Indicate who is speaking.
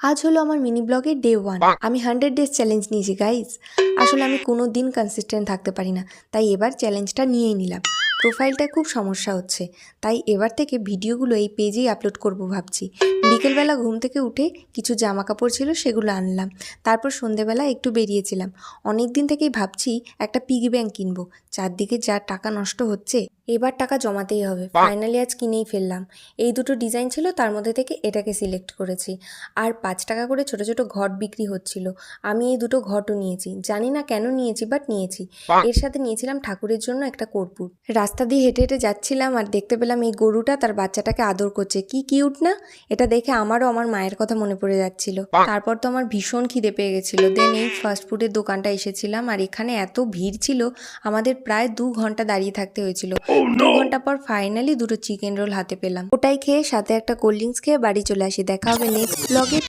Speaker 1: আজ হলো আমার মিনি ব্লগের ডে 1। আমি 100 ডেজ চ্যালেঞ্জ নিয়েছি গাইজ। আসলে আমি কোনো দিন কনসিস্টেন্ট থাকতে পারি না, তাই এবার চ্যালেঞ্জটা নিয়েই নিলাম। প্রোফাইলটায় খুব সমস্যা হচ্ছে, তাই এবার থেকে ভিডিওগুলো এই পেজেই আপলোড করব ভাবছি। বিকেলবেলা ঘুম থেকে উঠে কিছু জামা কাপড় ছিল, সেগুলো আনলাম। তারপর সন্ধেবেলা একটু বেরিয়েছিলাম। অনেক দিন থেকেই ভাবছি একটা পিগি ব্যাংক কিনবো। চারদিকে যা টাকা নষ্ট হচ্ছে, এবার টাকা জমাতেই হবে। ফাইনালি আজ কিনেই ফেললাম। এই দুটো ডিজাইন ছিল, তার মধ্যে থেকে এটাকে সিলেক্ট করেছি। আর 5 টাকা করে ছোট ছোট ঘট বিক্রি হচ্ছিল। আমি এই দুটো ঘটও নিয়েছি, জানি না কেন নিয়েছি, বাট নিয়েছি। এর সাথে নিয়েছিলাম ঠাকুরের জন্য একটা কর্পূর। রাস্তা দিয়ে হেঁটে হেঁটে যাচ্ছিলাম আর দেখতে পেলাম এই গরুটা তার বাচ্চাটাকে আদর করছে। কি কিউট না? এটা দেখে আমারও আমার মায়ের কথা মনে পড়ে যাচ্ছিল। তারপর তো আমার ভীষণ খিদে পেয়ে গেছিলো। দেন এই ফাস্টফুডের দোকানটা এসেছিলাম, আর এখানে এত ভিড় ছিল, আমাদের প্রায় 2 ঘন্টা দাঁড়িয়ে থাকতে হয়েছিল। 2 ঘন্টা পর ফাইনালি দুটো চিকেন রোল হাতে পেলাম। ওটাই খেয়ে সাথে একটা কোল্ড ড্রিঙ্কস খেয়ে বাড়ি চলে আসি। দেখা হবে নেক্সট ব্লগে।